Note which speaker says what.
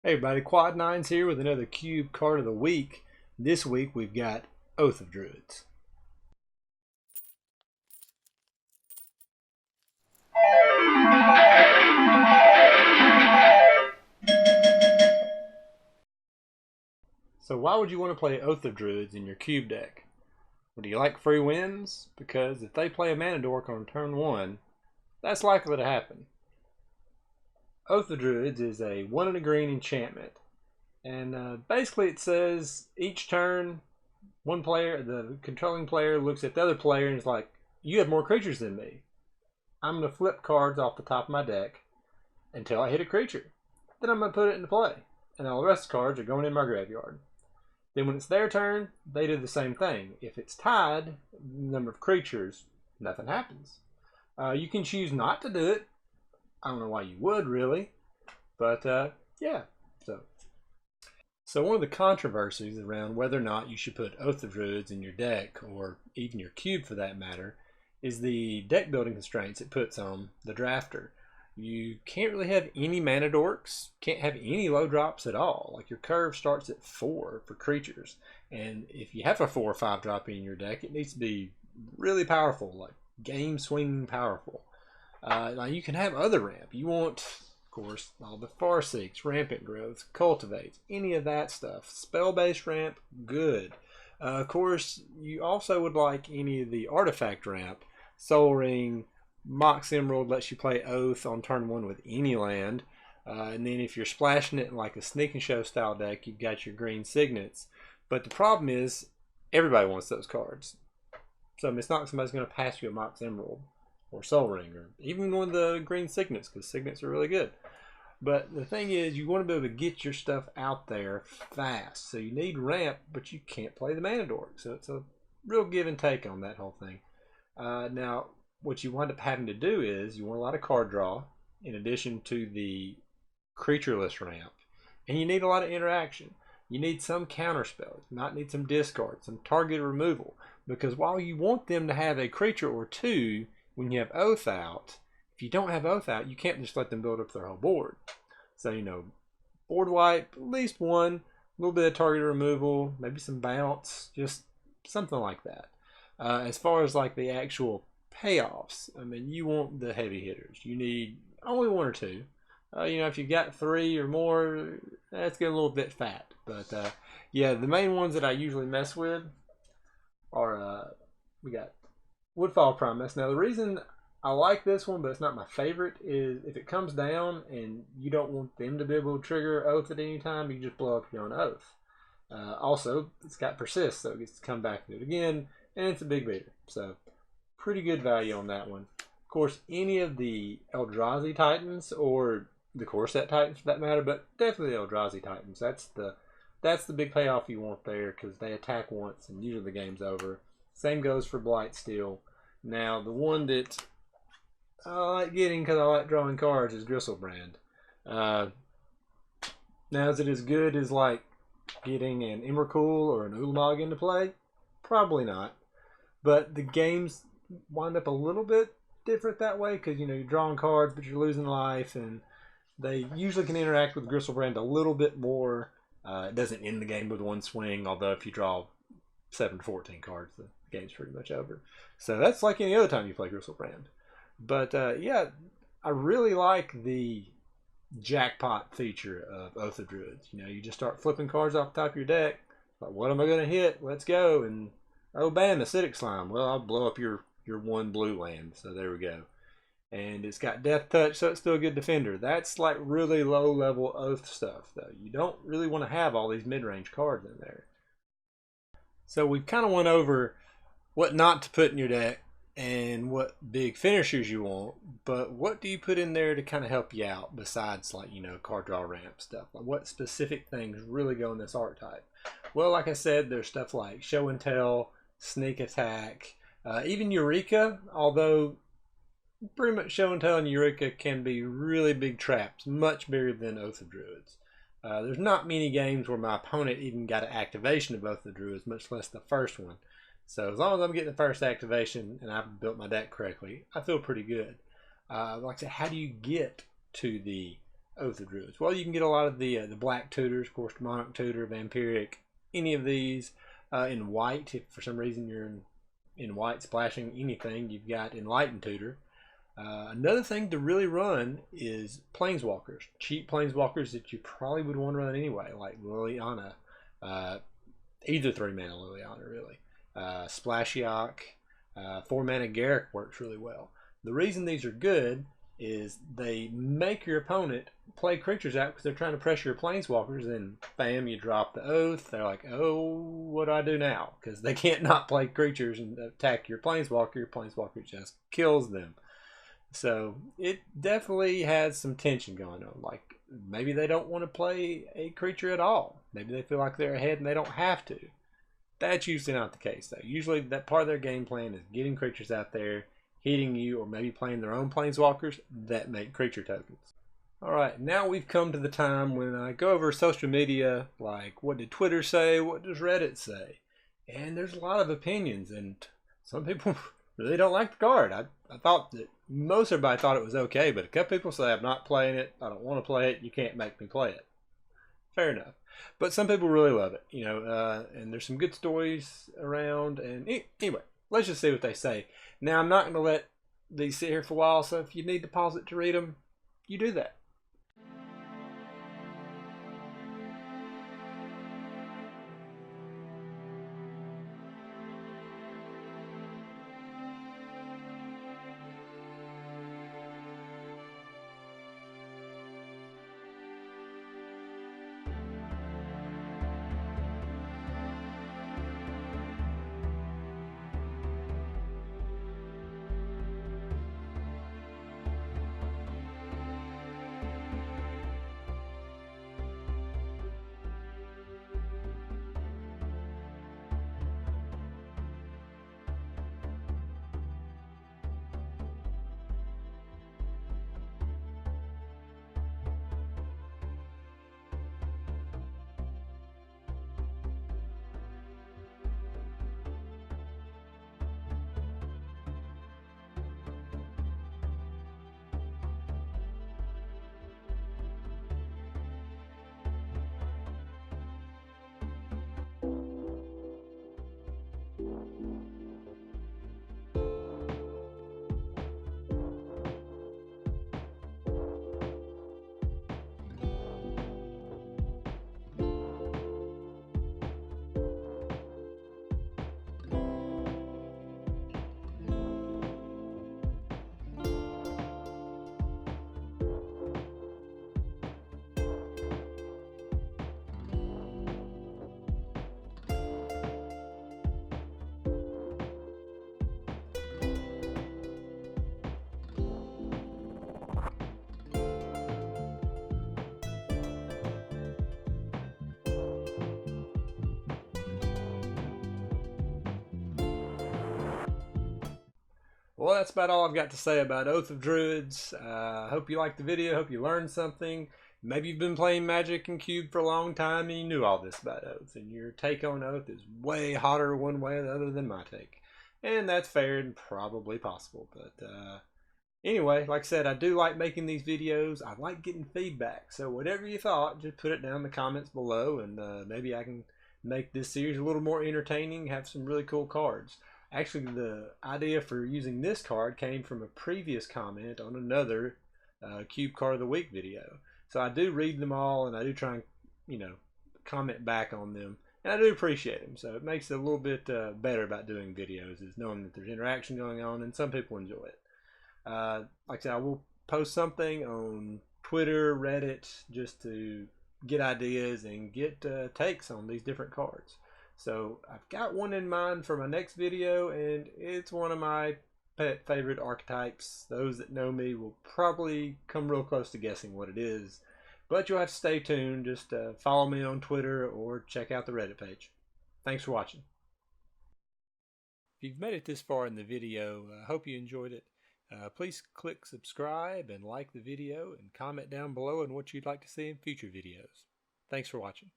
Speaker 1: Hey everybody, Quad Nines here with another Cube card of the week. This week we've got Oath of Druids. So why would you want to play Oath of Druids in your Cube deck? Well, do you like free wins? Because if they play a Mana Dork on turn 1, that's likely to happen. Oath of Druids is a 1 and a green enchantment. And basically it says each turn, one player, the controlling player, looks at the other player and is like, you have more creatures than me. I'm going to flip cards off the top of my deck until I hit a creature. Then I'm going to put it into play. And all the rest of the cards are going in my graveyard. Then when it's their turn, they do the same thing. If it's tied, number of creatures, nothing happens. You can choose not to do it. I don't know why you would, really. But, yeah. So one of the controversies around whether or not you should put Oath of Druids in your deck, or even your cube for that matter, is the deck building constraints it puts on the drafter. You can't really have any mana dorks, can't have any low drops at all. Like your curve starts at 4 for creatures. And if you have a 4 or 5 drop in your deck, it needs to be really powerful, like game swinging powerful. Now you can have other ramp. You want, of course, all the Farseeks, Rampant Growth, Cultivates, any of that stuff. Spell-based ramp, good. Of course, you also would like any of the artifact ramp. Soul Ring, Mox Emerald lets you play Oath on turn 1 with any land. And then if you're splashing it in like a Sneak and Show style deck, you've got your green signets. But the problem is, everybody wants those cards. So it's not like somebody's going to pass you a Mox Emerald or Soul Ring, or even one of the green signets, because signets are really good. But the thing is, you want to be able to get your stuff out there fast. So you need ramp, but you can't play the Mana Dork. So it's a real give and take on that whole thing. Now, what you wind up having to do is, you want a lot of card draw, in addition to the creatureless ramp. And you need a lot of interaction. You need some counterspell. You might need some discard, some target removal. Because while you want them to have a creature or two, when you have Oath out, if you don't have Oath out, you can't just let them build up their whole board. So, board wipe, at least one, a little bit of target removal, maybe some bounce, just something like that. As far as like the actual payoffs, I mean, you want the heavy hitters. You need only 1 or 2. If you've got 3 or more, that's getting a little bit fat. But yeah, the main ones that I usually mess with are, we got Woodfall Promise. Now the reason I like this one, but it's not my favorite, is if it comes down and you don't want them to be able to trigger Oath at any time, you just blow up your own Oath. Also, it's got Persist, so it gets to come back and do it again, and it's a big beater. So pretty good value on that one. Of course, any of the Eldrazi Titans, or the Core Set Titans for that matter, but definitely the Eldrazi Titans. That's the big payoff you want there, because they attack once and usually the game's over. Same goes for Blightsteel. Now, the one that I like getting because I like drawing cards is Gristlebrand. Now, is it as good as like getting an Emrakul or an Ulamog into play? Probably not. But the games wind up a little bit different that way, because you're drawing cards, but you're losing life, and they usually can interact with Gristlebrand a little bit more. It doesn't end the game with one swing, although if you draw 7 to 14 cards, the game's pretty much over. So that's like any other time you play Gristlebrand. But yeah, I really like the jackpot feature of Oath of Druids. You just start flipping cards off the top of your deck. Like, what am I going to hit? Let's go. And oh, bam, acidic slime. Well, I'll blow up your 1 blue land. So there we go. And it's got Death Touch, so it's still a good defender. That's like really low level Oath stuff, though. You don't really want to have all these mid-range cards in there. So we've kind of went over what not to put in your deck and what big finishers you want, but what do you put in there to kind of help you out besides, like, card draw ramp stuff? Like, what specific things really go in this archetype? Well, like I said, there's stuff like Show and Tell, Sneak Attack, even Eureka, although pretty much Show and Tell and Eureka can be really big traps, much bigger than Oath of Druids. There's not many games where my opponent even got an activation of Oath of Druids, much less the first one. So as long as I'm getting the first activation and I've built my deck correctly, I feel pretty good. Like I said, how do you get to the Oath of Druids? Well, you can get a lot of the black tutors, of course, Monarch Tutor, Vampiric, any of these in white. If for some reason you're in white splashing anything, you've got Enlightened Tutor. Another thing to really run is Planeswalkers. Cheap Planeswalkers that you probably would want to run anyway, like Liliana. Either 3-mana Liliana, really. Splashiok, 4-mana Garruk works really well. The reason these are good is they make your opponent play creatures out because they're trying to pressure your Planeswalkers, and bam, you drop the Oath. They're like, oh, what do I do now? Because they can't not play creatures and attack your Planeswalker. Your Planeswalker just kills them. So it definitely has some tension going on. Like, maybe they don't want to play a creature at all. Maybe they feel like they're ahead and they don't have to. That's usually not the case, though. Usually that part of their game plan is getting creatures out there, hitting you, or maybe playing their own Planeswalkers that make creature tokens. Alright, now we've come to the time when I go over social media, like what did Twitter say, what does Reddit say? And there's a lot of opinions, and some people really don't like the card. I thought that most everybody thought it was okay, but a couple people say I'm not playing it, I don't want to play it, you can't make me play it. Fair enough. But some people really love it, and there's some good stories around. And anyway, let's just see what they say. Now, I'm not going to let these sit here for a while, so if you need to pause it to read them, you do that. Well, that's about all I've got to say about Oath of Druids. Hope you liked the video. Hope you learned something. Maybe you've been playing Magic and Cube for a long time and you knew all this about Oath, and your take on Oath is way hotter one way or the other than my take. And that's fair and probably possible. But anyway, like I said, I do like making these videos. I like getting feedback. So whatever you thought, just put it down in the comments below, and maybe I can make this series a little more entertaining, have some really cool cards. Actually, the idea for using this card came from a previous comment on another Cube Card of the Week video. So I do read them all, and I do try and, comment back on them. And I do appreciate them. So it makes it a little bit better about doing videos, is knowing that there's interaction going on, and some people enjoy it. Like I said, I will post something on Twitter, Reddit, just to get ideas and get takes on these different cards. So I've got one in mind for my next video, and it's one of my pet favorite archetypes. Those that know me will probably come real close to guessing what it is, but you'll have to stay tuned. Just follow me on Twitter or check out the Reddit page. Thanks for watching. If you've made it this far in the video, I hope you enjoyed it. Please click subscribe and like the video, and comment down below on what you'd like to see in future videos. Thanks for watching.